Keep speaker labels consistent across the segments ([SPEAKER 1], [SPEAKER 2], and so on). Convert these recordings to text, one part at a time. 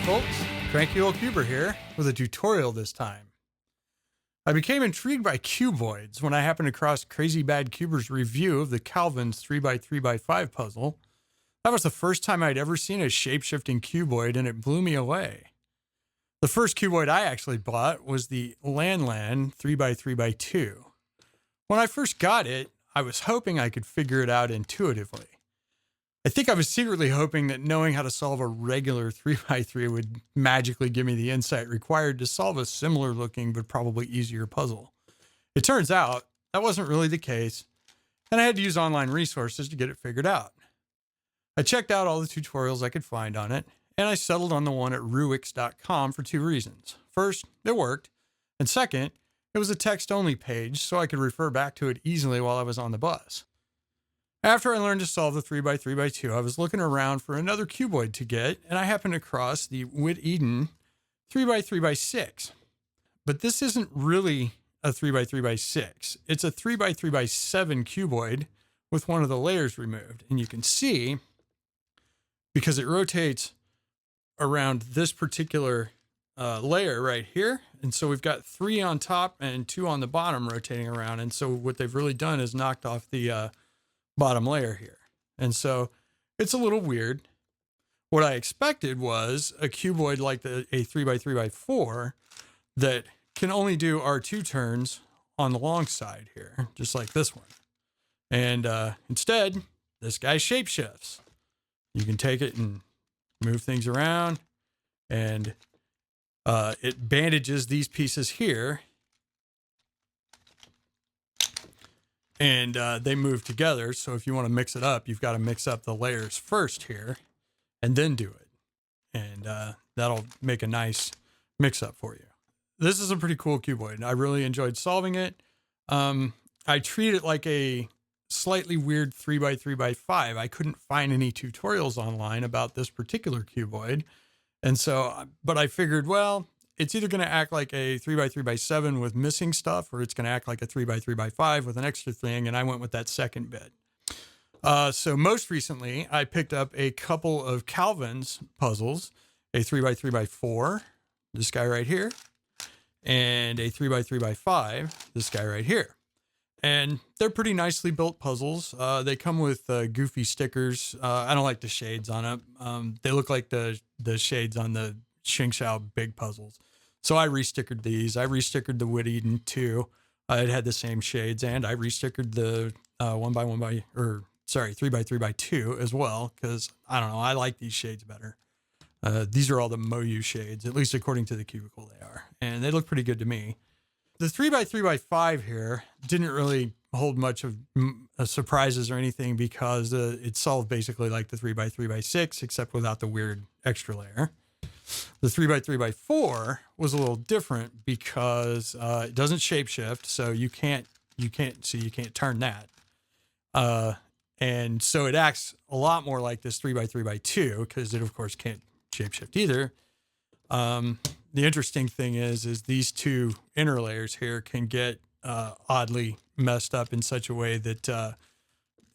[SPEAKER 1] folks, Cranky Old Cuber here with a tutorial this time. I became intrigued by cuboids when I happened across Crazy Bad Cuber's review of the Calvin's 3x3x5 puzzle. That was the first time I'd ever seen a shape-shifting cuboid, and it blew me away. The first cuboid I actually bought was the Lan 3x3x2. When I first got it, I was hoping I could figure it out intuitively. I think I was secretly hoping that knowing how to solve a regular 3x3 would magically give me the insight required to solve a similar looking but probably easier puzzle. It turns out that wasn't really the case, and I had to use online resources to get it figured out. I checked out all the tutorials I could find on it, and I settled on the one at ruix.com for two reasons. First, it worked, and second, it was a text-only page, so I could refer back to it easily while I was on the bus. After I learned to solve the 3x3x2, I was looking around for another cuboid to get, and I happened across the Whit-Eden 3x3x6. But this isn't really a 3x3x6. It's a 3x3x7 cuboid with one of the layers removed. And you can see, because it rotates around this particular layer right here, and so we've got 3 on top and 2 on the bottom rotating around. And so what they've really done is knocked off the bottom layer here. And so it's a little weird. What I expected was a cuboid like a 3x3x4 that can only do R2 turns on the long side here, just like this one. And instead, this guy shapeshifts. You can take it and move things around, and it bandages these pieces here, and they move together. So if you want to mix it up, you've got to mix up the layers first here and then do it. And that'll make a nice mix up for you. This is a pretty cool cuboid. I really enjoyed solving it. I treat it like a slightly weird 3x3x5. I couldn't find any tutorials online about this particular cuboid. And so, but I figured, well, it's either going to act like a 3x3x7 with missing stuff, or it's going to act like a 3x3x5 with an extra thing, and I went with that second bit. So most recently, I picked up a couple of Calvin's puzzles, a 3x3x4, this guy right here, and a 3x3x5, this guy right here. And they're pretty nicely built puzzles. They come with goofy stickers. I don't like the shades on it. They look like the shades on the Xingqiao big puzzles. So I restickered these. I restickered the Whit-Eden too. It had the same shades, and I restickered the 3x3x2 as well, because I don't know, I like these shades better. These are all the Moyu shades, at least according to the cubicle they are, and they look pretty good to me. The 3x3x5 here didn't really hold much of surprises or anything, because it solved basically like the 3x3x6, except without the weird extra layer. The 3x3x4 was a little different because it doesn't shapeshift, so you can't turn that. And so it acts a lot more like this 3x3x2, because it of course can't shapeshift either. The interesting thing is these two inner layers here can get oddly messed up in such a way that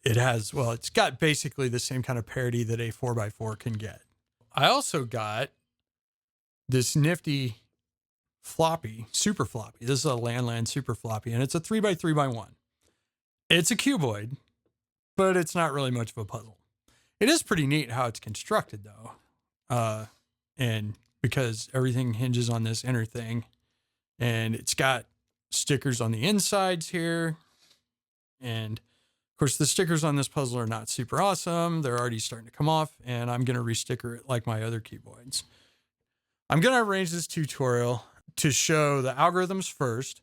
[SPEAKER 1] it's got basically the same kind of parity that a 4x4 can get. I also got this nifty floppy, super floppy. This is a Lan super floppy, and it's a 3x3x1. It's a cuboid, but it's not really much of a puzzle. It is pretty neat how it's constructed, though. And because everything hinges on this inner thing, and it's got stickers on the insides here. And of course, the stickers on this puzzle are not super awesome. They're already starting to come off, and I'm going to resticker it like my other cuboids. I'm going to arrange this tutorial to show the algorithms first,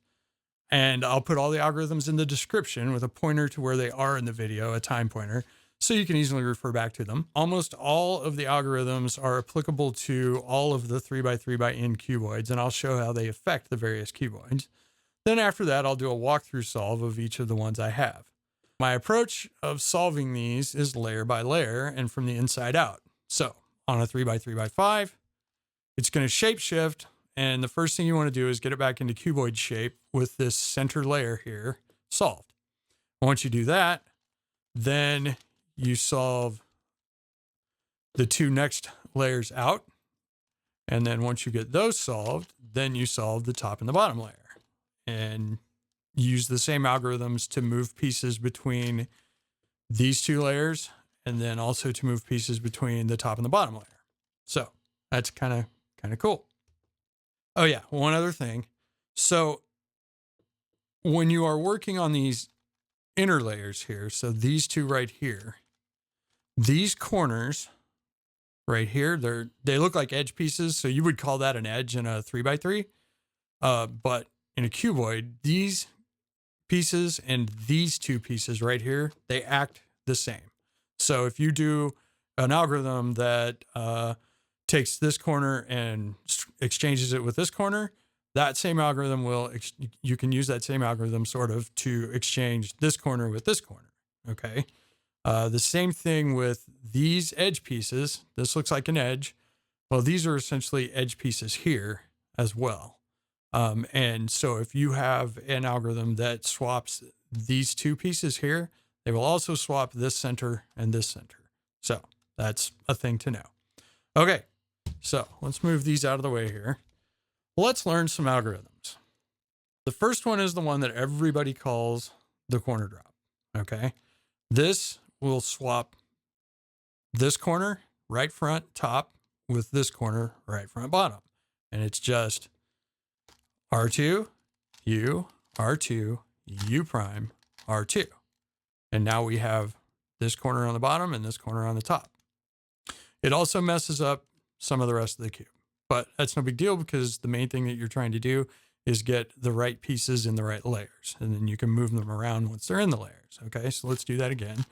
[SPEAKER 1] and I'll put all the algorithms in the description with a pointer to where they are in the video, a time pointer, so you can easily refer back to them. Almost all of the algorithms are applicable to all of the 3x3x cuboids, and I'll show how they affect the various cuboids. Then after that, I'll do a walkthrough solve of each of the ones I have. My approach of solving these is layer by layer and from the inside out. So on a 3x3x5, it's going to shapeshift, and the first thing you want to do is get it back into cuboid shape with this center layer here solved. Once you do that, then you solve the two next layers out, And then once you get those solved, then you solve the top and the bottom layer and use the same algorithms to move pieces between these two layers and then also to move pieces between the top and the bottom layer. So that's kind of cool. Oh yeah, one other thing. So when you are working on these inner layers here, so these two right here, these corners right here, they look like edge pieces. So you would call that an edge in a 3x3. But in a cuboid, these pieces and these two pieces right here, they act the same. So if you do an algorithm that takes this corner and exchanges it with this corner, that same algorithm you can use that same algorithm sort of to exchange this corner with this corner. Okay. The same thing with these edge pieces. This looks like an edge. Well, these are essentially edge pieces here as well. And so if you have an algorithm that swaps these two pieces here, they will also swap this center and this center. So that's a thing to know. Okay, so let's move these out of the way here. Let's learn some algorithms. The first one is the one that everybody calls the corner drop. Okay, this will swap this corner right front top with this corner right front bottom. And it's just R2, U, R2, U prime, R2. And now we have this corner on the bottom and this corner on the top. It also messes up some of the rest of the cube, but that's no big deal because the main thing that you're trying to do is get the right pieces in the right layers, and then you can move them around once they're in the layers. Okay, so let's do that again.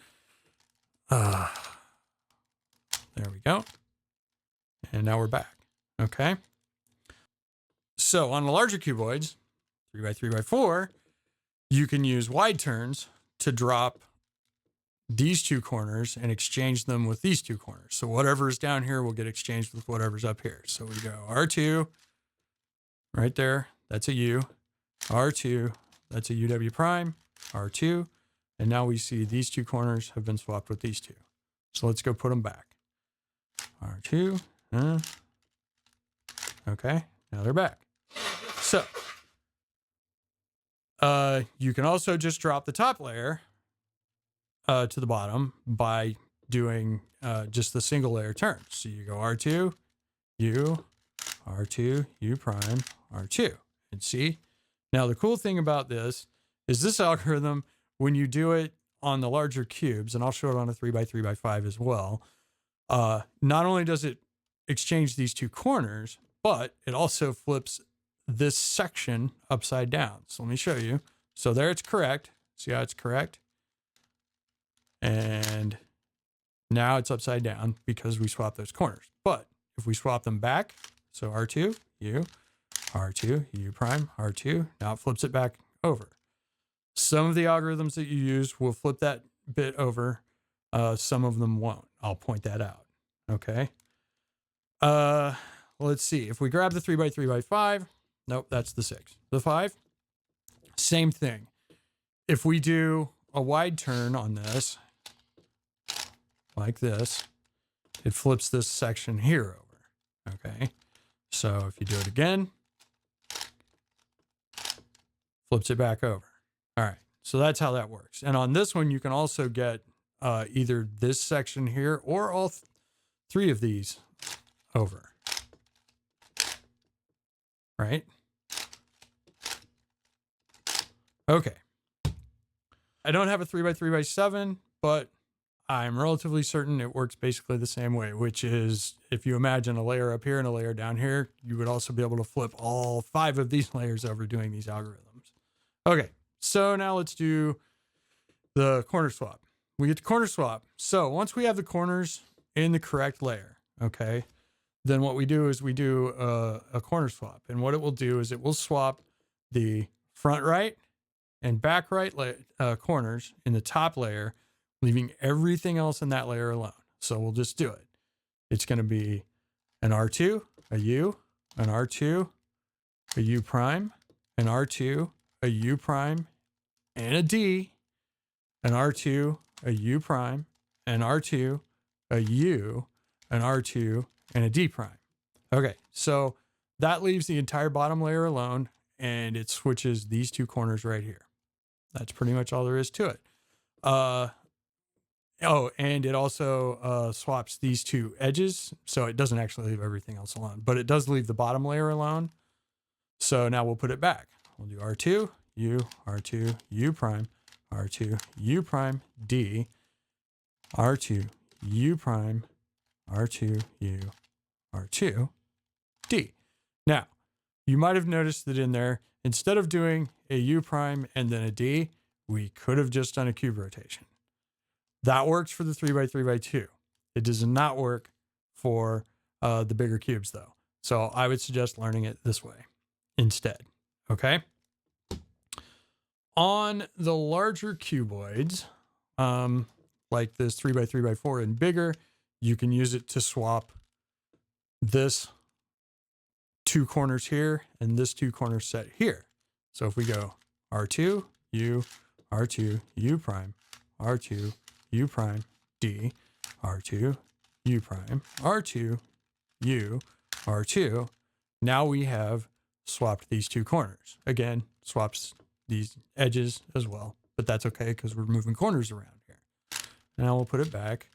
[SPEAKER 1] There we go. And now we're back. Okay. So on the larger cuboids, 3x3x4, you can use wide turns to drop these two corners and exchange them with these two corners. So whatever's down here will get exchanged with whatever's up here. So we go R2 right there. That's a U. R2, that's a UW prime, R2. And now we see these two corners have been swapped with these two. So let's go put them back. R2. Okay, now they're back. So you can also just drop the top layer to the bottom by doing just the single layer turns. So you go R2, U, R2, U prime, R2. And see? Now the cool thing about this is this algorithm, when you do it on the larger cubes, and I'll show it on a 3x3x5 as well, not only does it exchange these two corners, but it also flips this section upside down. So let me show you. So there it's correct. See how it's correct? And now it's upside down because we swapped those corners. But if we swap them back, so R2, U, R2, U prime, R2, now it flips it back over. Some of the algorithms that you use will flip that bit over. Some of them won't. I'll point that out. Okay. Let's see. If we grab the 3x3x5, nope, that's the 6. The 5, same thing. If we do a wide turn on this, like this, it flips this section here over. Okay. So if you do it again, flips it back over. All right. So that's how that works. And on this one, you can also get either this section here or all three of these over. Right? Okay. I don't have a 3x3x7, but I'm relatively certain it works basically the same way, which is if you imagine a layer up here and a layer down here, you would also be able to flip all 5 of these layers over doing these algorithms. Okay, so now let's do the corner swap. We get to corner swap. So once we have the corners in the correct layer, okay, then what we do is we do a corner swap. And what it will do is it will swap the front right and back right corners in the top layer, leaving everything else in that layer alone. So we'll just do it. It's going to be an R2, a U, an R2, a U prime, an R2, a U prime, and a D, an R2, a U prime, an R2, a U, an R2, and a D prime. Okay, so that leaves the entire bottom layer alone, and it switches these two corners right here. That's pretty much all there is to it. Oh, and it also swaps these two edges, so it doesn't actually leave everything else alone, but it does leave the bottom layer alone. So now we'll put it back. We'll do R2, U, R2, U prime, R2, U prime, D, R2, U prime, R2, U, R2, D. Now, you might have noticed that in there, instead of doing a U prime and then a D, we could have just done a cube rotation. That works for the 3x3x2. It does not work for the bigger cubes, though. So I would suggest learning it this way instead. Okay. On the larger cuboids, like this 3x3x4 and bigger, you can use it to swap this two corners here and this two corners set here. So if we go R2, U, R2, U prime, R2, U prime, D, R2, U prime, R2, U, R2. Now we have swapped these two corners. Again, swaps these edges as well, but that's okay because we're moving corners around here. Now we'll put it back.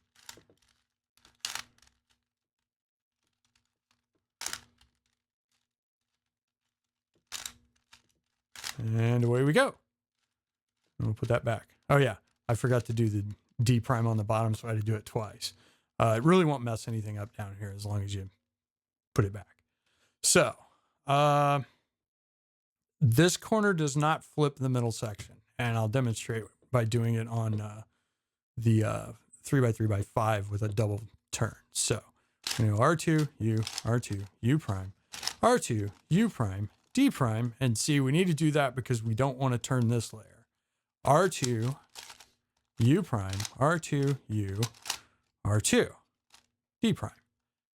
[SPEAKER 1] And away we go. And we'll put that back. Oh yeah, I forgot to do the D prime on the bottom, so I had to do it twice. It really won't mess anything up down here as long as you put it back. So this corner does not flip the middle section, and I'll demonstrate by doing it on the 3x3x5 with a double turn. So R2, U, R2, U prime, R2, U prime, D prime, and see, we need to do that because we don't want to turn this layer. R2, U prime, R2, U, R2, D prime.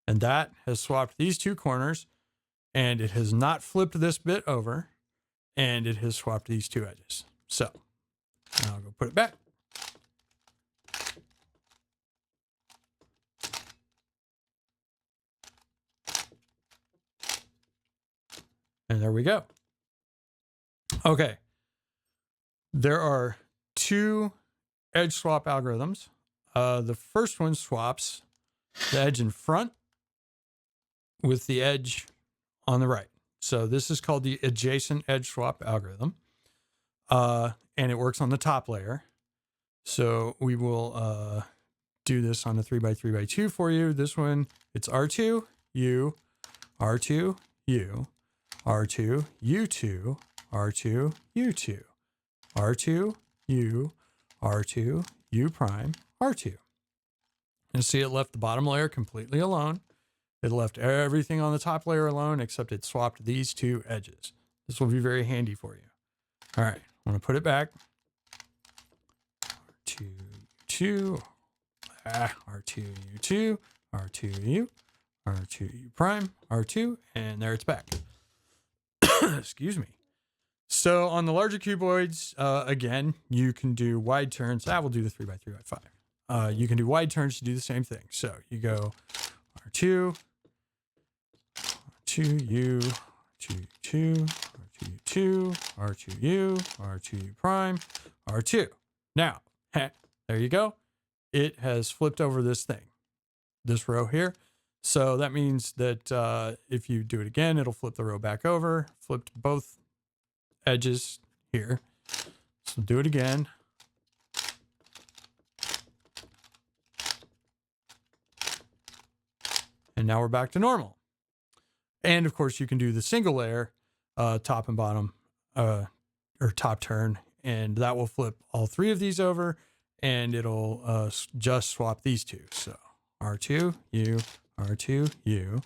[SPEAKER 1] And that has swapped these two corners, and it has not flipped this bit over, and it has swapped these two edges. So now I'll go put it back. And there we go. Okay. There are two edge swap algorithms. The first one swaps the edge in front with the edge on the right. So this is called the adjacent edge swap algorithm. And it works on the top layer. So we will do this on the 3x3x2 for you. This one, it's R2, U, R2, U, R2, U2, R2, U2, R2, U, R2, U prime, R2. And see, it left the bottom layer completely alone. It left everything on the top layer alone, except it swapped these two edges. This will be very handy for you. All right, I'm going to put it back. R2, U2, R2, U2, R2, U, R2, U prime, R2, and there it's back. Excuse me. So on the larger cuboids, again, you can do wide turns. We'll do the 3x3x5. You can do wide turns to do the same thing. So you go R2, R2U, R2U2, R2U2, R2U, R2U prime, R2. Now, there you go. It has flipped over this thing, this row here. So that means that if you do it again, it'll flip the row back over, flipped both edges here. So do it again. And now we're back to normal. And of course you can do the single layer, top and bottom, or top turn, and that will flip all three of these over, and it'll just swap these two. So R2, U, R2, U,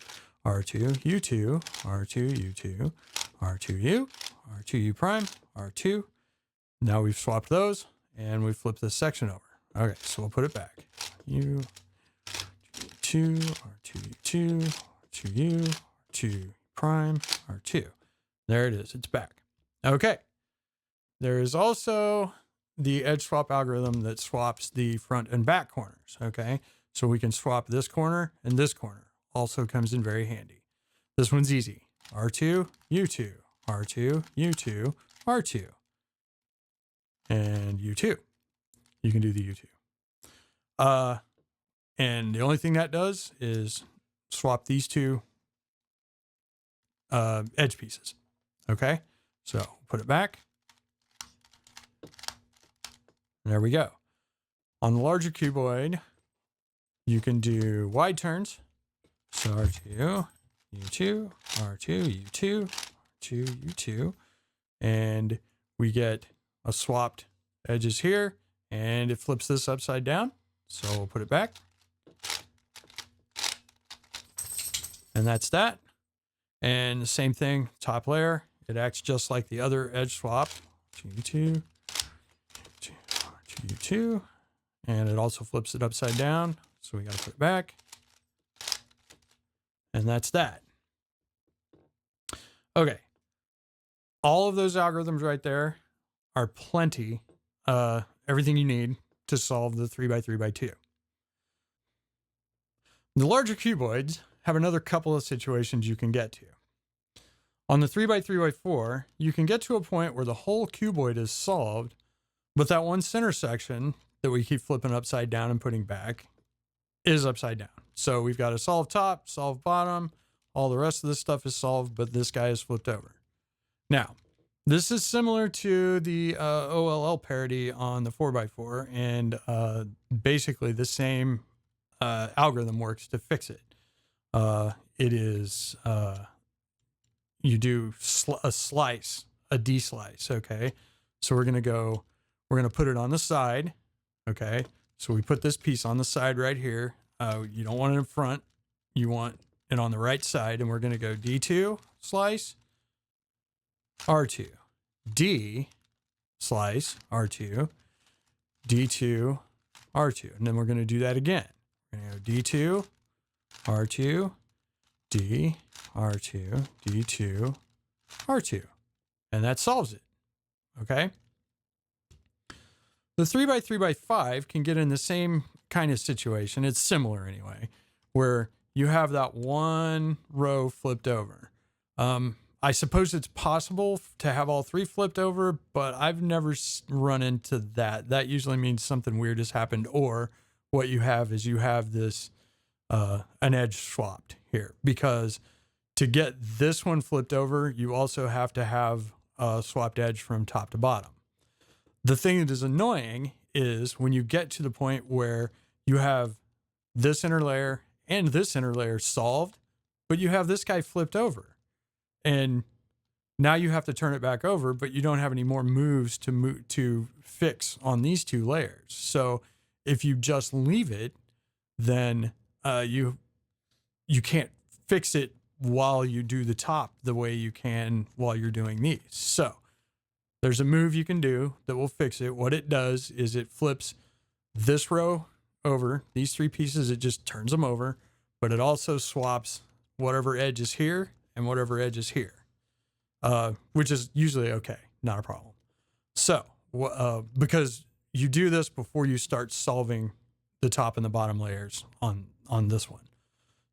[SPEAKER 1] R2, U2, R2, U2, R2U, R2U prime, R2. Now we've swapped those, and we've flipped this section over. Okay, so we'll put it back. U, R2, R2U2, R2U, R2 prime, R2. There it is. It's back. Okay. There is also the edge swap algorithm that swaps the front and back corners. Okay. So we can swap this corner and this corner. Also comes in very handy. This one's easy. R2, U2, R2, U2, R2, and U2. You can do the U2. And the only thing that does is swap these two edge pieces. Okay, so put it back. There we go. On the larger cuboid, you can do wide turns. So R2, U2, R2, U2, R2, U2. And we get a swapped edges here, and it flips this upside down. So we'll put it back. And that's that. And the same thing, top layer. It acts just like the other edge swap. U2, U2, and it also flips it upside down. So we got to put it back. And that's that. Okay. All of those algorithms right there are plenty. Everything you need to solve the 3x3x2. The larger cuboids have another couple of situations you can get to. On the 3x3x4, you can get to a point where the whole cuboid is solved, but that one center section that we keep flipping upside down and putting back is upside down. So we've got a solved top, solved bottom, all the rest of this stuff is solved, but this guy is flipped over. Now, this is similar to the OLL parity on the 4x4, and basically the same algorithm works to fix it. It is, you do a slice, a D-slice, okay? So we're going to put it on the side, okay? So we put this piece on the side right here. You don't want it in front. You want it on the right side, and we're going to go D2, slice, R2, D, slice, R2, D2, R2. And then we're going to do that again. We're going to go D2, R2, D, R2, D2, R2. And that solves it. Okay? The 3x3x5 can get in the same kind of situation. It's similar anyway, where you have that one row flipped over. I suppose it's possible to have all three flipped over, but I've never run into that. That usually means something weird has happened, or what you have is you have this an edge swapped here, because to get this one flipped over, you also have to have a swapped edge from top to bottom. The thing that is annoying is when you get to the point where you have this inner layer and this inner layer solved, but you have this guy flipped over. And now you have to turn it back over, but you don't have any more moves to fix on these two layers. So if you just leave it, then you can't fix it while you do the top the way you can while you're doing these. So there's a move you can do that will fix it. What it does is it flips this row over, these three pieces, it just turns them over, but it also swaps whatever edge is here and whatever edge is here, which is usually okay, not a problem. So because you do this before you start solving the top and the bottom layers on this one.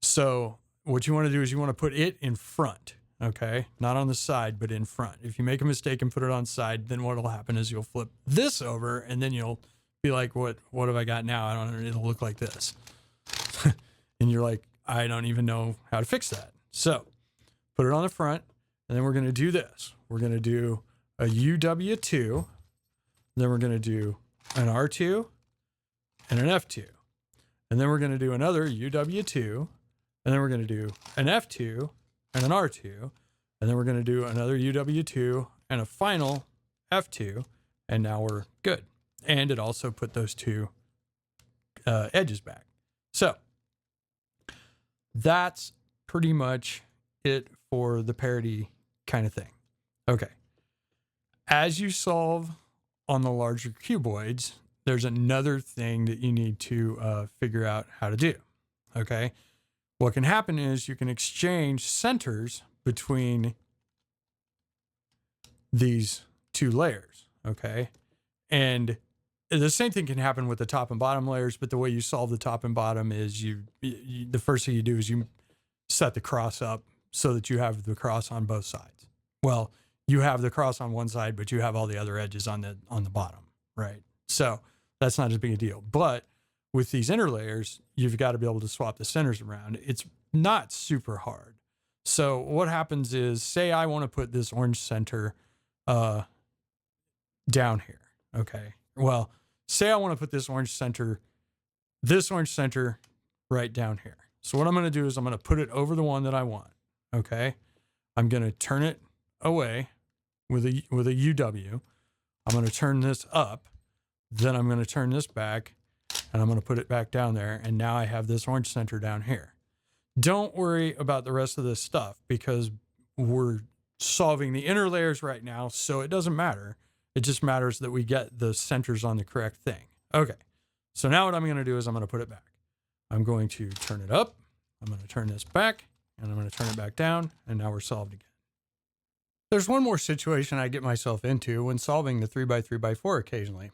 [SPEAKER 1] So what you want to do is you want to put it in front, okay? Not on the side, but in front. If you make a mistake and put it on side, then what will happen is you'll flip this over, and then you'll be like, what have I got now? I don't know. It'll look like this. And you're like, I don't even know how to fix that. So put it on the front, and then we're going to do this. We're going to do a UW2, then we're going to do an R2 and an F2. And then we're going to do another UW2, and then we're going to do an F2 and an R2, and then we're going to do another UW2 and a final F2, and now we're good. And it also put those two edges back. So that's pretty much it for the parity kind of thing. Okay. As you solve on the larger cuboids, there's another thing that you need to figure out how to do. Okay. What can happen is you can exchange centers between these two layers. Okay. And the same thing can happen with the top and bottom layers, but the way you solve the top and bottom is the first thing you do is you set the cross up so that you have the cross on both sides. Well, you have the cross on one side, but you have all the other edges on the bottom, right? So that's not as big a deal. But with these inner layers, you've got to be able to swap the centers around. It's not super hard. So what happens is, say I want to put this orange center down here. Okay. Well, say I want to put this orange center right down here. So what I'm going to do is I'm going to put it over the one that I want. Okay. I'm going to turn it away with a UW. I'm going to turn this up. Then I'm going to turn this back and I'm going to put it back down there. And now I have this orange center down here. Don't worry about the rest of this stuff because we're solving the inner layers right now. So it doesn't matter. It just matters that we get the centers on the correct thing. Okay. So now what I'm going to do is I'm going to put it back. I'm going to turn it up. I'm going to turn this back and I'm going to turn it back down. And now we're solved again. There's one more situation I get myself into when solving the 3x3x4 occasionally.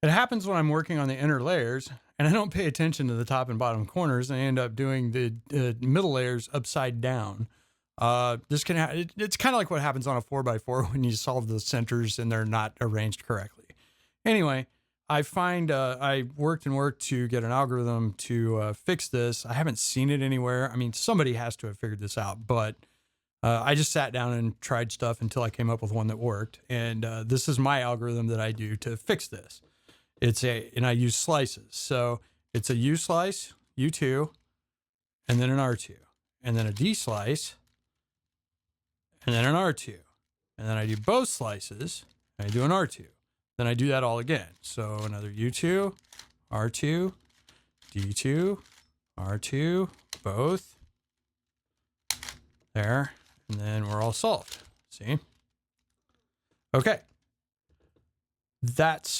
[SPEAKER 1] It happens when I'm working on the inner layers and I don't pay attention to the top and bottom corners and I end up doing the middle layers upside down. It's kind of like what happens on a 4x4 when you solve the centers and they're not arranged correctly. Anyway, I find I worked to get an algorithm to fix this. I haven't seen it anywhere. I mean, somebody has to have figured this out, but I just sat down and tried stuff until I came up with one that worked. And this is my algorithm that I do to fix this. And I use slices. So it's a U slice, U2, and then an R2, and then a D slice, and then an R2. And then I do both slices, and I do an R2. Then I do that all again. So another U2, R2, D2, R2, both. There. And then we're all solved. See? Okay. That's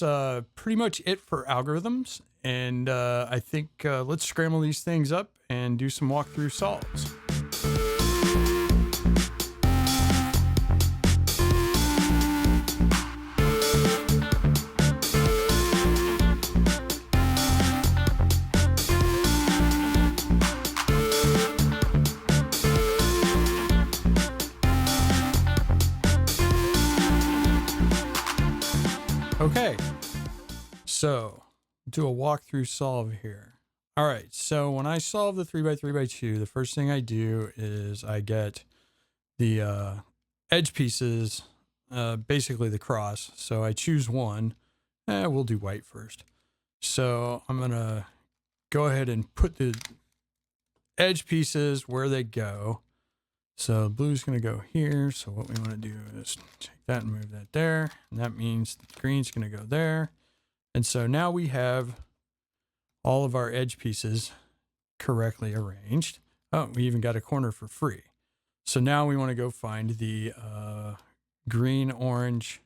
[SPEAKER 1] pretty much it for algorithms. And I think let's scramble these things up and do some walkthrough solves. Okay, so do a walkthrough solve here. All right, so when I solve the 3x3x2, the first thing I do is I get the edge pieces, basically the cross. So I choose one. We'll do white first. So I'm going to go ahead and put the edge pieces where they go. So blue's going to go here. So what we want to do is take that and move that there. And that means the green's going to go there. And so now we have all of our edge pieces correctly arranged. Oh, we even got a corner for free. So now we want to go find the green-orange.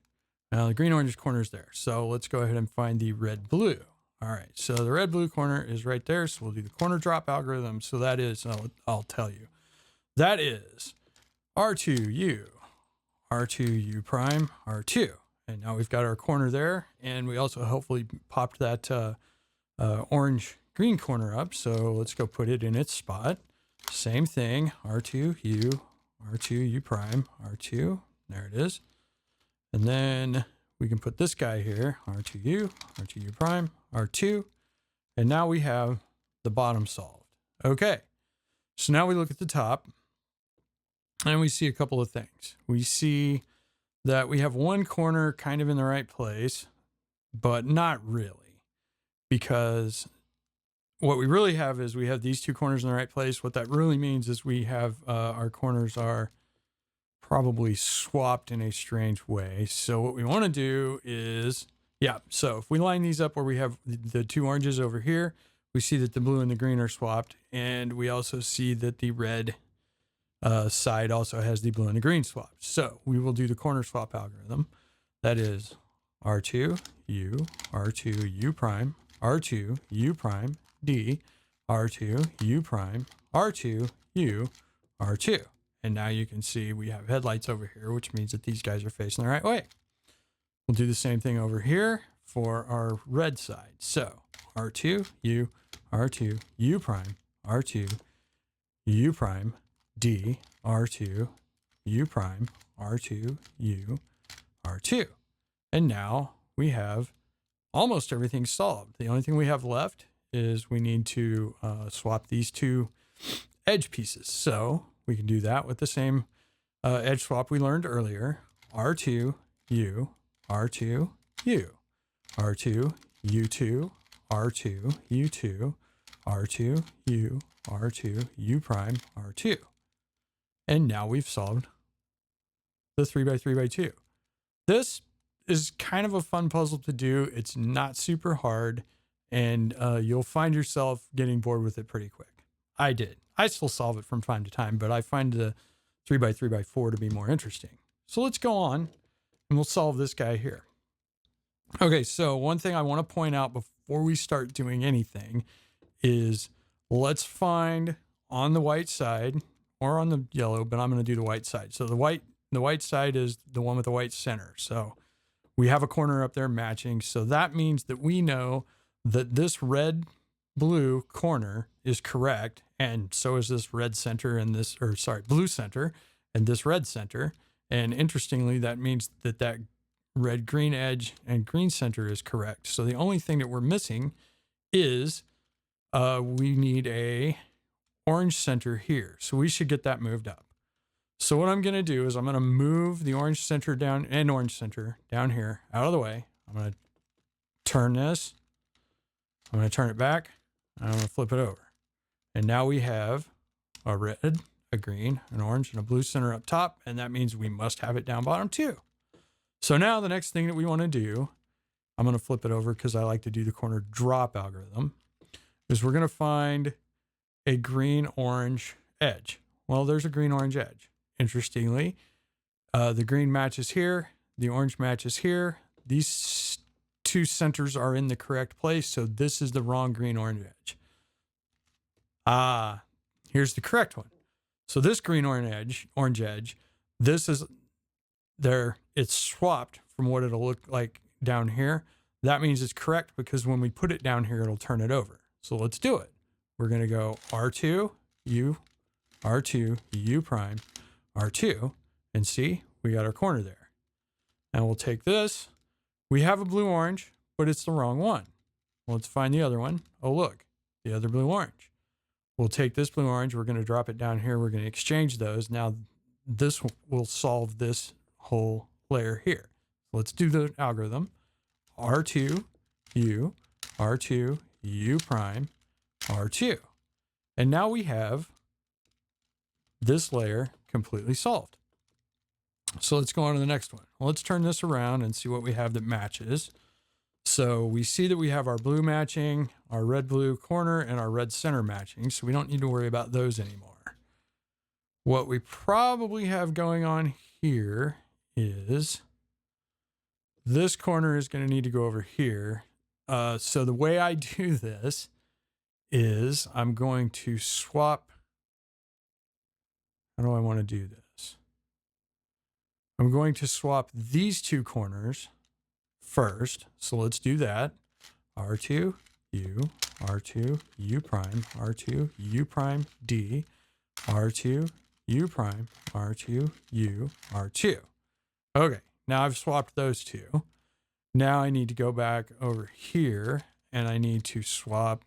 [SPEAKER 1] Now the green-orange corner is there. So let's go ahead and find the red-blue. All right, so the red-blue corner is right there. So we'll do the corner drop algorithm. So that is, I'll tell you. That is R2U, R2U prime, R2. And now we've got our corner there. And we also hopefully popped that orange-green corner up. So let's go put it in its spot. Same thing, R2U, R2U prime, R2. There it is. And then we can put this guy here, R2U, R2U prime, R2. And now we have the bottom solved. Okay, so now we look at the top. And we see a couple of things. We see that we have one corner kind of in the right place, but not really. Because what we really have is we have these two corners in the right place. What that really means is we have our corners are probably swapped in a strange way. So what we want to do is, so if we line these up where we have the two oranges over here, we see that the blue and the green are swapped. And we also see that the red side also has the blue and the green swapped. So we will do the corner swap algorithm. That is R2, U, R2, U prime, R2, U prime, D, R2, U prime, R2, U, R2. And now you can see we have headlights over here, which means that these guys are facing the right way. We'll do the same thing over here for our red side. So R2, U, R2, U prime, R2, U prime, D, R2, U prime, R2, U, R2. And now we have almost everything solved. The only thing we have left is we need to swap these two edge pieces. So we can do that with the same edge swap we learned earlier. R2, U, R2, U, R2, U2, R2, U2, R2, U, R2, U prime, R2. And now we've solved the 3x3x2. This is kind of a fun puzzle to do. It's not super hard, and you'll find yourself getting bored with it pretty quick. I did. I still solve it from time to time, but I find the 3x3x4 to be more interesting. So let's go on, and we'll solve this guy here. Okay, so one thing I want to point out before we start doing anything is let's find on the white side or on the yellow, but I'm going to do the white side. So the white side is the one with the white center. So we have a corner up there matching. So that means that we know that this red blue corner is correct. And so is this red center and this, or sorry, blue center and this red center. And interestingly, that means that that red green edge and green center is correct. So the only thing that we're missing is we need a orange center here. So we should get that moved up. So what I'm going to do is I'm going to move the orange center down and orange center down here out of the way. I'm going to turn this. I'm going to turn it back. I'm going to flip it over. And now we have a red, a green, an orange, and a blue center up top. And that means we must have it down bottom too. So now the next thing that we want to do, I'm going to flip it over because I like to do the corner drop algorithm, is we're going to find a green-orange edge. Well, there's a green-orange edge. Interestingly, the green matches here, the orange matches here. These two centers are in the correct place, so this is the wrong green-orange edge. Here's the correct one. So this green-orange edge, this is there. It's swapped from what it'll look like down here. That means it's correct because when we put it down here, it'll turn it over. So let's do it. We're going to go R2, U, R2, U prime, R2, and see, we got our corner there. Now we'll take this. We have a blue-orange, but it's the wrong one. Let's find the other one. Oh, look, the other blue-orange. We'll take this blue-orange. We're going to drop it down here. We're going to exchange those. Now this will solve this whole layer here. Let's do the algorithm. R2, U, R2, U prime, R2. And now we have this layer completely solved. So let's go on to the next one. Well, let's turn this around and see what we have that matches. So we see that we have our blue matching, our red-blue corner, and our red center matching. So we don't need to worry about those anymore. What we probably have going on here is this corner is going to need to go over here. So the way I do this is I'm going to swap. How do I want to do this? I'm going to swap these two corners first. So let's do that. R2, U, R2, U prime, R2, U prime, D, R2, U prime, R2, U, R2. Okay, now I've swapped those two. Now I need to go back over here and I need to swap.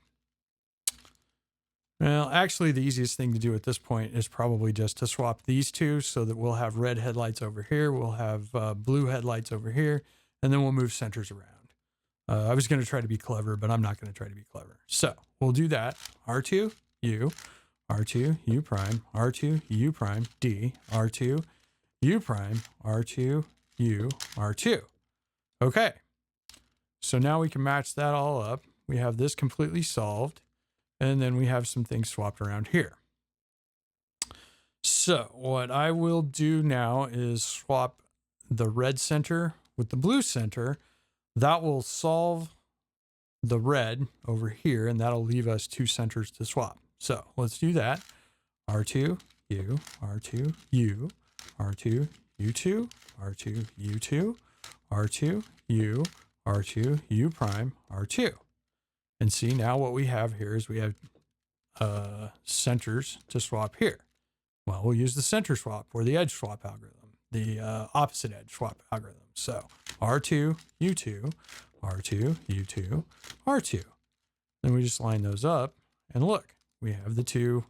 [SPEAKER 1] Well, actually, the easiest thing to do at this point is probably just to swap these two so that we'll have red headlights over here. We'll have blue headlights over here, and then we'll move centers around. I was going to try to be clever, but I'm not going to try to be clever. So we'll do that. R2, U, R2, U prime, R2, U prime, D, R2, U prime, R2, U, R2. Okay. So now we can match that all up. We have this completely solved. And then we have some things swapped around here. So what I will do now is swap the red center with the blue center. That will solve the red over here, and that'll leave us two centers to swap. So let's do that. R2, U, R2, U, R2, U2, R2, U2, R2, U, R2, U prime, R2. And see, now what we have here is we have centers to swap here. Well, we'll use the center swap or the edge swap algorithm, the opposite edge swap algorithm. So R2, U2, R2, U2, R2. Then we just line those up, and look, we have the two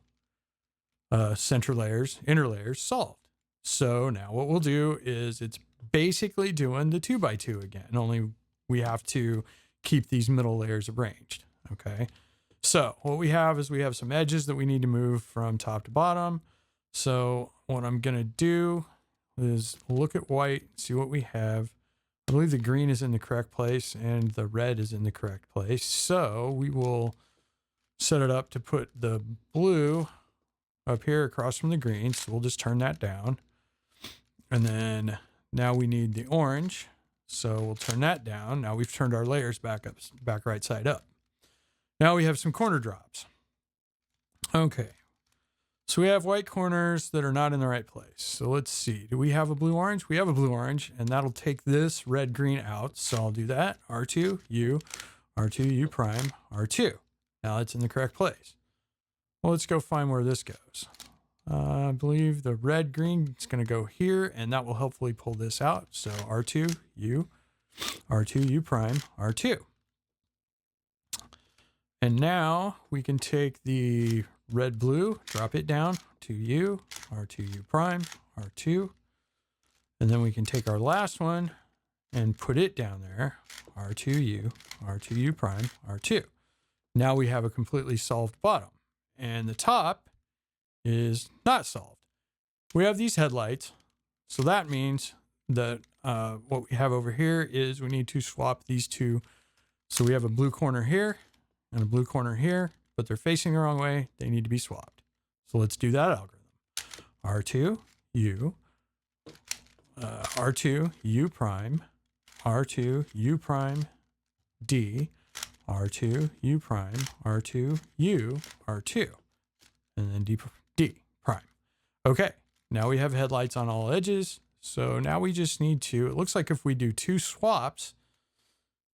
[SPEAKER 1] center layers, inner layers solved. So now what we'll do is it's basically doing the 2x2 again, only we have to keep these middle layers arranged. Okay. So what we have is we have some edges that we need to move from top to bottom. So what I'm going to do is look at white, see what we have. I believe the green is in the correct place and the red is in the correct place. So we will set it up to put the blue up here across from the green. So we'll just turn that down. And then now we need the orange. So we'll turn that down. Now we've turned our layers back right side up. Now we have some corner drops. Okay. So we have white corners that are not in the right place. So let's see. Do we have a blue orange? We have a blue orange, and that'll take this red green out. So I'll do that. R2, U, R2, U prime, R2. Now it's in the correct place. Well, let's go find where this goes. I believe the red green is going to go here, and that will hopefully pull this out. So R2, U, R2, U prime, R2. And now we can take the red blue, drop it down to U, R2, U prime, R2. And then we can take our last one and put it down there, R2, U, R2, U prime, R2. Now we have a completely solved bottom. And the top is not solved. We have these headlights. So that means that what we have over here is we need to swap these two. So we have a blue corner here and a blue corner here, but they're facing the wrong way. They need to be swapped. So let's do that algorithm. R2, U, R2, U prime, R2, U prime, D, R2, U prime, R2, U, R2, and then D prime. Okay, now we have headlights on all edges. So now we just need to, it looks like if we do two swaps,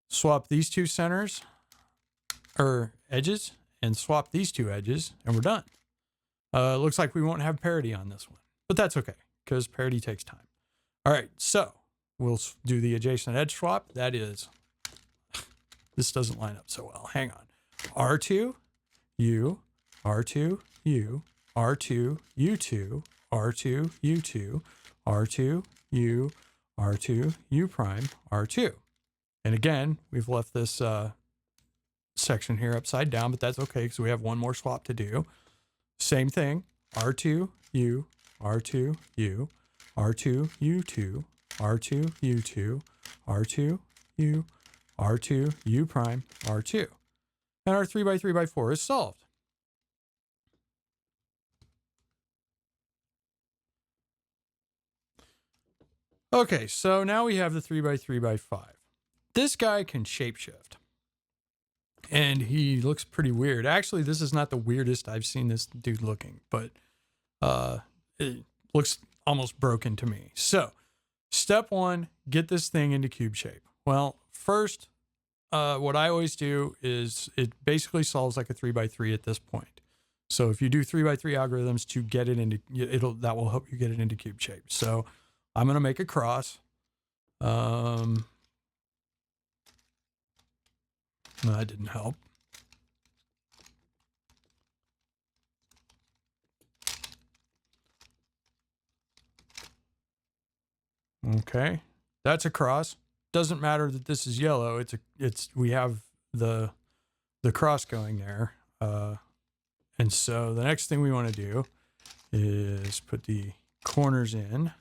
[SPEAKER 1] swap these two centers or edges and swap these two edges and we're done. It looks like we won't have parity on this one, but that's okay because parity takes time. All right, so we'll do the adjacent edge swap. That is, this doesn't line up so well. Hang on. R2, U, R2, U, R2, U2, R2, U2, R2, U, R2, U prime, R2. And again, we've left this section here upside down, but that's okay because we have one more swap to do. Same thing, R2, U, R2, U, R2, U2, R2, U2, R2, U, R2, U prime, R2. And our 3x3x4 is solved. Okay, so now we have the 3x3x5. This guy can shapeshift. And he looks pretty weird. Actually, this is not the weirdest I've seen this dude looking, but it looks almost broken to me. So, step one, get this thing into cube shape. Well, first, what I always do is it basically solves like a 3x3 at this point. So if you do 3x3 algorithms to get it into, that will help you get it into cube shape. So I'm going to make a cross. No, that didn't help. Okay, that's a cross. Doesn't matter that this is yellow. We have the cross going there. And so the next thing we want to do is put the corners in,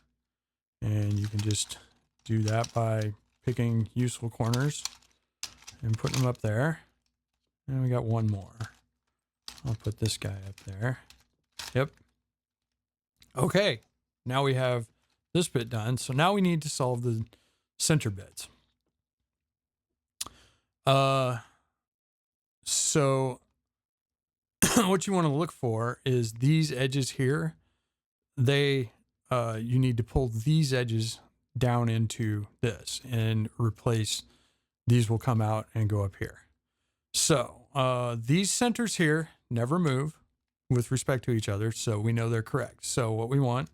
[SPEAKER 1] and you can just do that by picking useful corners and putting them up there. And we got one more. I'll put this guy up there. Yep. Okay, now we have this bit done. So now we need to solve the center bits. So what you want to look for is these edges here. You need to pull these edges down into this and replace, these will come out and go up here. So these centers here never move. with respect to each other, so we know they're correct. So what we want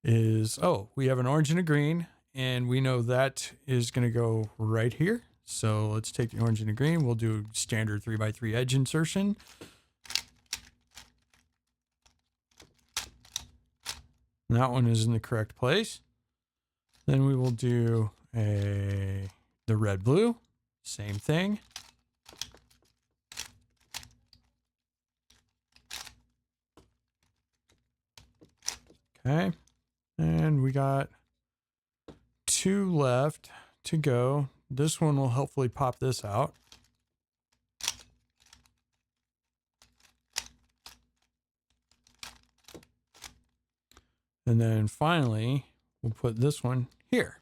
[SPEAKER 1] is, we have an orange and a green, and we know that is going to go right here. So let's take the orange and the green. We'll do standard 3x3 edge insertion. That one is in the correct place. Then we will do the red blue, same thing. Okay, and we got 2 left to go. This one will hopefully pop this out. And then finally, we'll put this one here.